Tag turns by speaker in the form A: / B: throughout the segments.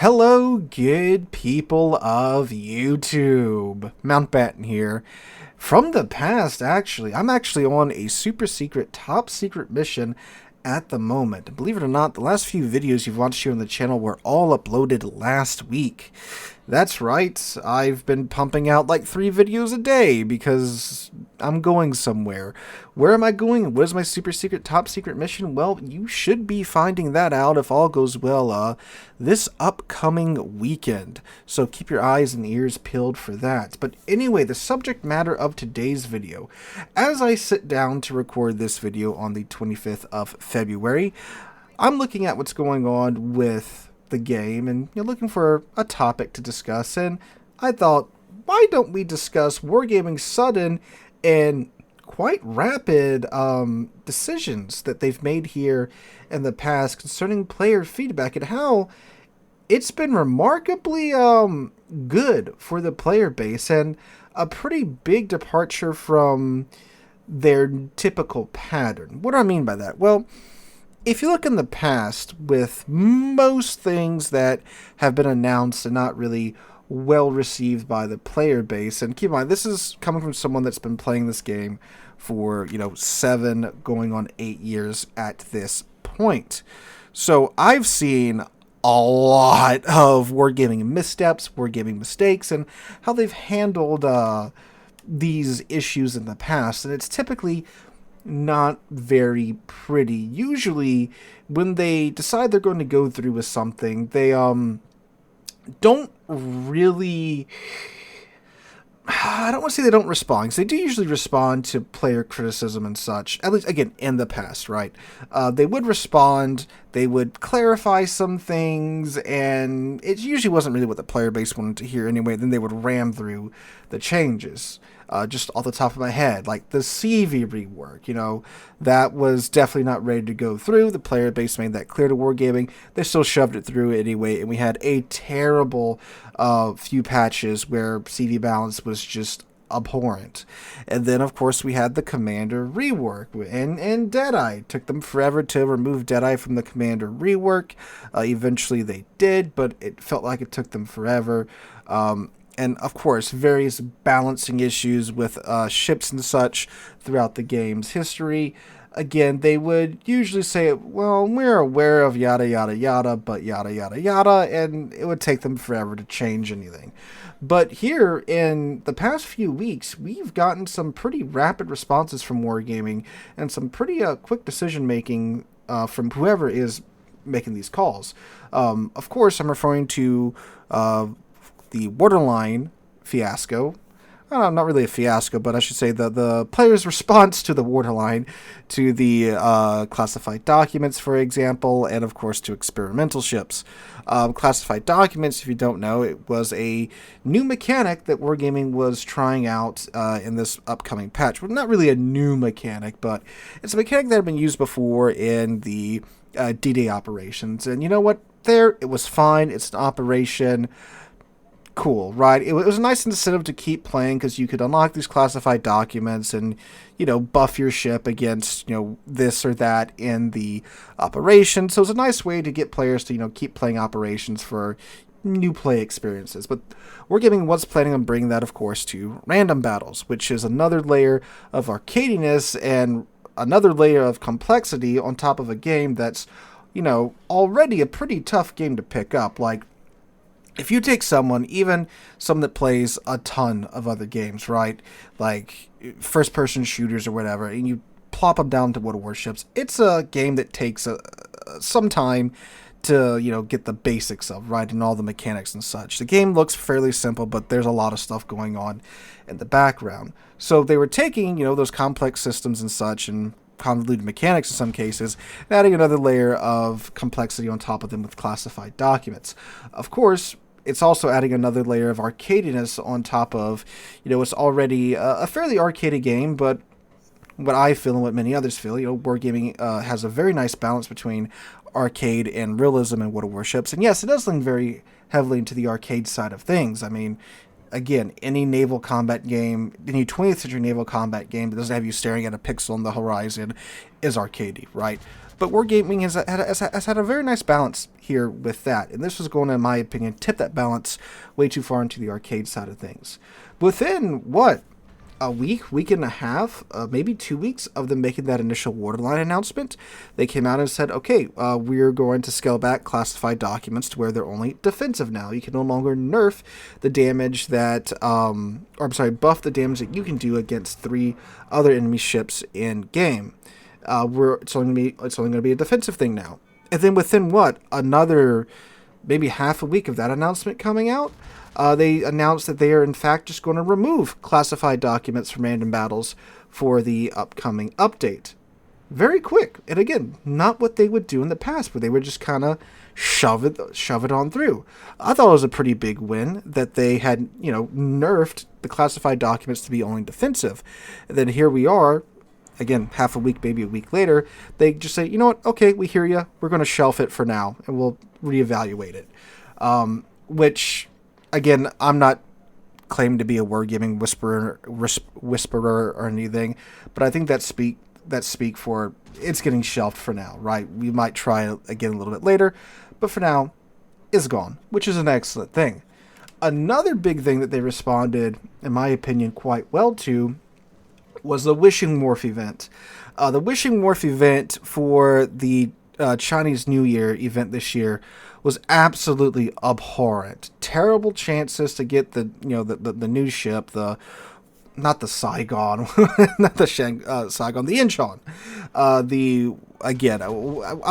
A: Hello, good people of YouTube. Mountbatten here. From the past, actually. I'm actually on a super secret, top secret mission at the moment. Believe it or not, the last few videos you've watched here on the channel were all uploaded last week. That's right, I've been pumping out like 3 videos a day because I'm going somewhere. Where am I going? What is my super secret, top secret mission? Well, you should be finding that out if all goes well this upcoming weekend. So keep your eyes and ears peeled for that. But anyway, the subject matter of today's video. As I sit down to record this video on the 25th of February, I'm looking at what's going on with the game and looking for a topic to discuss, and I thought, why don't we discuss Wargaming's sudden and quite rapid decisions that they've made here in the past concerning player feedback and how it's been remarkably good for the player base and a pretty big departure from their typical pattern. What do I mean by that? Well, if you look in the past with most things that have been announced and not really well received by the player base, and keep in mind, this is coming from someone that's been playing this game for, 7 going on 8 years at this point. So I've seen a lot of wargaming missteps, wargaming mistakes, and how they've handled these issues in the past, and it's typically not very pretty. Usually when they decide they're going to go through with something, they don't really, I don't want to say they don't respond, because they do usually respond to player criticism and such, at least, again, in the past, right? They would respond, they would clarify some things, and it usually wasn't really what the player base wanted to hear anyway. Then they would ram through the changes. Just off the top of my head, like the CV rework, that was definitely not ready to go through. The player base made that clear to Wargaming. They still shoved it through anyway, and we had a terrible few patches where CV balance was just abhorrent. And then, of course, we had the Commander rework, and Deadeye. Took them forever to remove Deadeye from the Commander rework. Eventually they did, but it felt like it took them forever. And, of course, various balancing issues with ships and such throughout the game's history. Again, they would usually say, well, we're aware of yada, yada, yada, but yada, yada, yada, and it would take them forever to change anything. But here, in the past few weeks, we've gotten some pretty rapid responses from Wargaming and some pretty quick decision-making from whoever is making these calls. Of course, I'm referring to the Waterline fiasco. Not really a fiasco, but I should say the player's response to the Waterline, to the classified documents, for example, and of course to experimental ships. Classified documents, if you don't know, it was a new mechanic that Wargaming was trying out in this upcoming patch. Well, not really a new mechanic, but it's a mechanic that had been used before in the D-Day operations. And you know what? It was fine. It's an operation. Cool, right? It was a nice incentive to keep playing because you could unlock these classified documents and, buff your ship against, this or that in the operation. So it's a nice way to get players to, keep playing operations for new play experiences. But Wargaming was planning on bringing that, of course, to random battles, which is another layer of arcadiness and another layer of complexity on top of a game that's, already a pretty tough game to pick up. Like, if you take someone, even someone that plays a ton of other games, right, like first-person shooters or whatever, and you plop them down to Warships, it's a game that takes some time to, get the basics of, right, and all the mechanics and such. The game looks fairly simple, but there's a lot of stuff going on in the background. So they were taking, those complex systems and such, and convoluted mechanics in some cases, and adding another layer of complexity on top of them with classified documents. Of course, it's also adding another layer of arcadiness on top of, it's already a fairly arcadey game, but what I feel and what many others feel, Wargaming has a very nice balance between arcade and realism in World of Warships. And yes, it does lean very heavily into the arcade side of things. I mean, again, any naval combat game, any 20th century naval combat game that doesn't have you staring at a pixel on the horizon is arcadey, right? But Wargaming has had a very nice balance here with that. And this was going to, in my opinion, tip that balance way too far into the arcade side of things. Within, what, a week and a half, maybe 2 weeks of them making that initial waterline announcement, they came out and said, okay, we're going to scale back classified documents to where they're only defensive now. You can no longer nerf the damage that, buff the damage that you can do against 3 other enemy ships in game. It's only going to be a defensive thing now. And then within another maybe half a week of that announcement coming out, they announced that they are in fact just going to remove classified documents from random battles for the upcoming update. Very quick, and again, not what they would do in the past, where they would just kind of shove it on through. I thought it was a pretty big win that they had, nerfed the classified documents to be only defensive. And then here we are, again, half a week, maybe a week later, they just say, you know what, okay, we hear you, we're going to shelf it for now, and we'll reevaluate it. Which, again, I'm not claiming to be a Wargaming whisperer or anything, but I think that speak for it's getting shelved for now, right? We might try it again a little bit later, but for now, it's gone, which is an excellent thing. Another big thing that they responded, in my opinion, quite well to was the Wishing Wharf event. The Wishing Wharf event for the Chinese New Year event this year was absolutely abhorrent. Terrible chances to get the new ship, not the Saigon, not the Saigon, the Incheon. I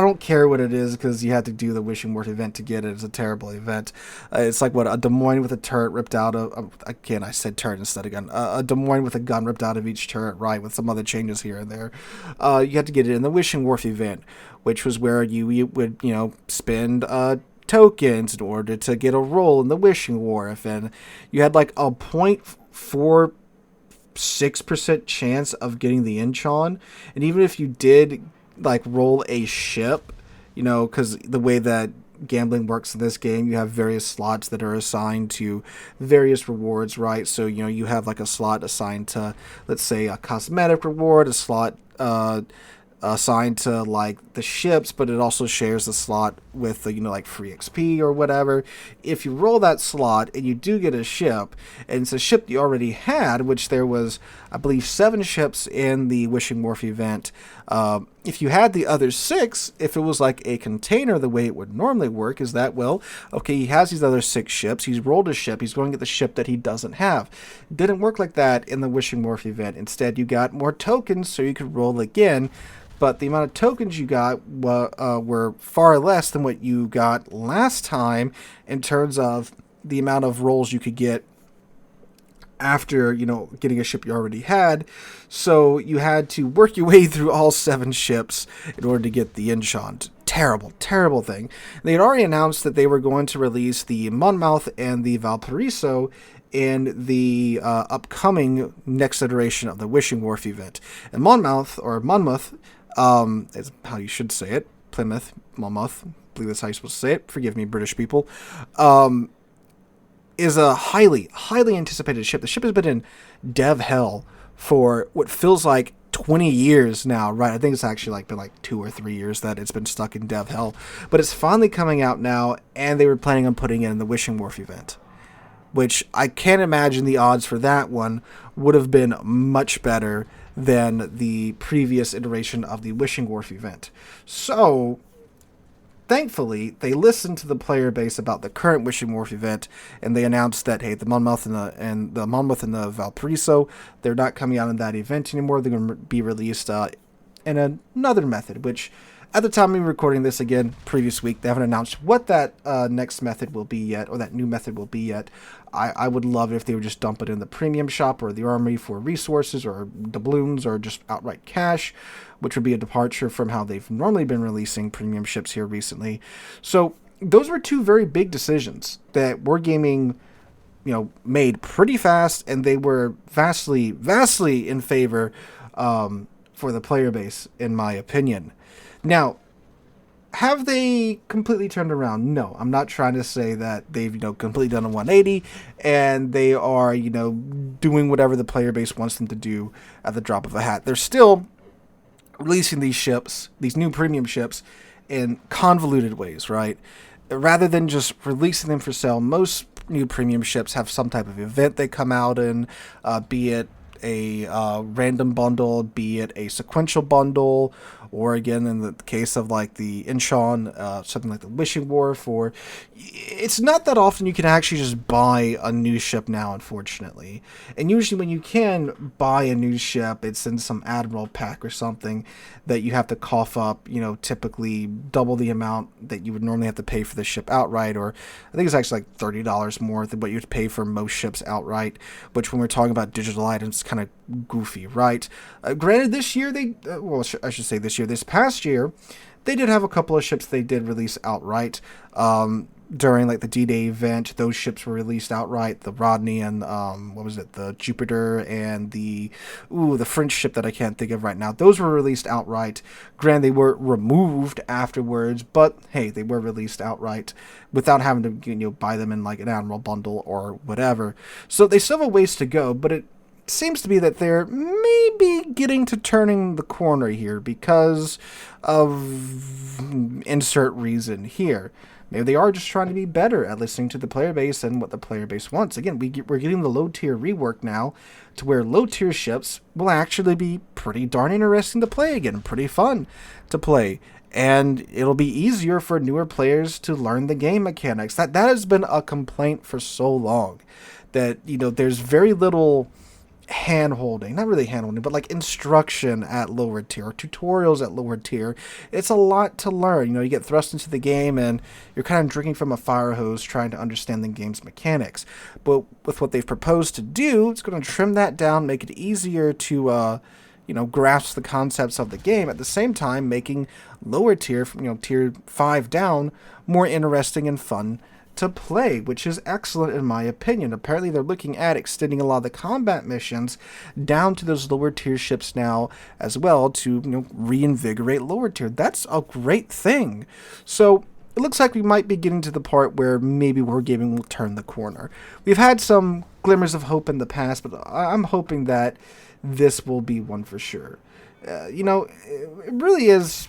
A: don't care what it is because you had to do the Wishing Wharf event to get it. It's a terrible event. It's like a Des Moines with a turret ripped out of. Again, I said turret instead of gun. A Des Moines with a gun ripped out of each turret, right? With some other changes here and there. You had to get it in the Wishing Wharf event, which was where you would spend tokens in order to get a roll in the Wishing Wharf, and you had like a 0.46% chance of getting the Incheon, and even if you did roll a ship, because the way that gambling works in this game, you have various slots that are assigned to various rewards, right? So you have a slot assigned to, let's say, a cosmetic reward, a slot assigned to the ships, but it also shares the slot with the free XP or whatever. If you roll that slot and you do get a ship, and it's a ship you already had, which there was, I believe, 7 ships in the Wishing Wharf event. If you had the other 6, if it was like a container, the way it would normally work is that, okay, he has these other 6 ships, he's rolled a ship, he's going to get the ship that he doesn't have. Didn't work like that in the Wishing Wharf event. Instead, you got more tokens so you could roll again, but the amount of tokens you got were far less than what you got last time in terms of the amount of rolls you could get after, getting a ship you already had. So you had to work your way through all 7 ships in order to get the Incheon. Terrible, terrible thing. They had already announced that they were going to release the Monmouth and the Valparaiso in the upcoming next iteration of the Wishing Wharf event. And Monmouth is how you should say it. Plymouth, Monmouth, I believe that's how you're supposed to say it. Forgive me, British people. Is a highly, highly anticipated ship. The ship has been in dev hell for what feels like 20 years now, right? I think it's actually been 2 or 3 years that it's been stuck in dev hell. But it's finally coming out now, and they were planning on putting it in the Wishing Wharf event, which I can't imagine the odds for that one would have been much better than the previous iteration of the Wishing Wharf event. So thankfully, they listened to the player base about the current Wishing Wharf event, and they announced that, hey, the Monmouth and the Valparaiso, they're not coming out in that event anymore. They're going to be released in another method, which at the time of recording this, again, previous week, they haven't announced what that next method will be yet, or that new method will be yet. I would love it if they would just dump it in the premium shop or the armory for resources or doubloons or just outright cash, which would be a departure from how they've normally been releasing premium ships here recently. So those were 2 very big decisions that Wargaming, made pretty fast, and they were vastly, vastly in favor for the player base, in my opinion. Now, have they completely turned around? No, I'm not trying to say that they've, completely done a 180 and they are, doing whatever the player base wants them to do at the drop of a hat. They're still releasing these ships, these new premium ships, in convoluted ways, right? Rather than just releasing them for sale, most new premium ships have some type of event they come out in, be it a random bundle, be it a sequential bundle, or again, in the case of like the Incheon, something like the Wishing Wharf, or it's not that often you can actually just buy a new ship now, unfortunately. And usually when you can buy a new ship, it's in some Admiral pack or something that you have to cough up, you know, typically double the amount that you would normally have to pay for the ship outright, or I think it's actually like $30 more than what you'd pay for most ships outright, which when we're talking about digital items, kind of goofy, right? Granted, this year I should say this past year, they did have a couple of ships they did release outright. During like the D-Day event, those ships were released outright. The Rodney and the Jupiter and the French ship that I can't think of right now. Those were released outright. Granted, they were removed afterwards, but hey, they were released outright without having to buy them in like an Admiral bundle or whatever. So they still have a ways to go, but it seems to be that they're maybe getting to turning the corner here because of insert reason here. Maybe they are just trying to be better at listening to the player base and what the player base wants. Again, we're getting the low tier rework now to where low tier ships will actually be pretty darn interesting to play again, pretty fun to play. And it'll be easier for newer players to learn the game mechanics. That has been a complaint for so long that, there's very little hand-holding, not really hand-holding, but like instruction at lower tier, tutorials at lower tier. It's a lot to learn. You get thrust into the game and you're kind of drinking from a fire hose trying to understand the game's mechanics. But with what they've proposed to do, it's going to trim that down, make it easier to grasp the concepts of the game, at the same time making lower tier, tier 5 down, more interesting and fun to play, which is excellent in my opinion. Apparently they're looking at extending a lot of the combat missions down to those lower tier ships now as well to reinvigorate lower tier. That's a great thing. So it looks like we might be getting to the part where maybe Wargaming will turn the corner. We've had some glimmers of hope in the past, but I'm hoping that this will be one for sure. It really is,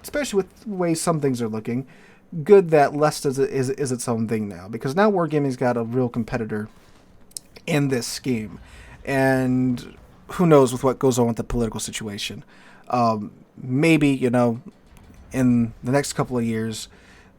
A: especially with the way some things are looking, good that less is its own thing now, because now Wargaming's got a real competitor in this scheme, and who knows with what goes on with the political situation. Maybe in the next couple of years,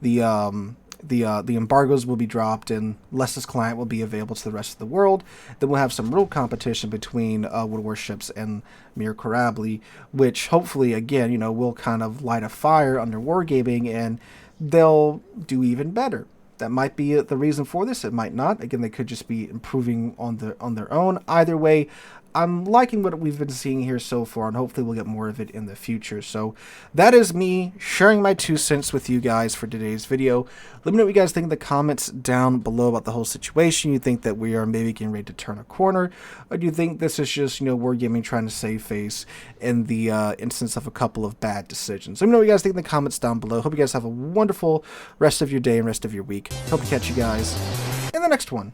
A: the embargoes will be dropped and Less's client will be available to the rest of the world. Then we'll have some real competition between Warships and Mir Corabli, which hopefully again will kind of light a fire under Wargaming and they'll do even better. That might be the reason for this. It might not. Again, they could just be improving on their own. Either way, I'm liking what we've been seeing here so far, and hopefully we'll get more of it in the future. So that is me sharing my 2 cents with you guys for today's video. Let me know what you guys think in the comments down below about the whole situation. You think that we are maybe getting ready to turn a corner, or do you think this is just Wargaming trying to save face in the instance of a couple of bad decisions? Let me know what you guys think in the comments down below. Hope you guys have a wonderful rest of your day and rest of your week. Hope to catch you guys in the next one.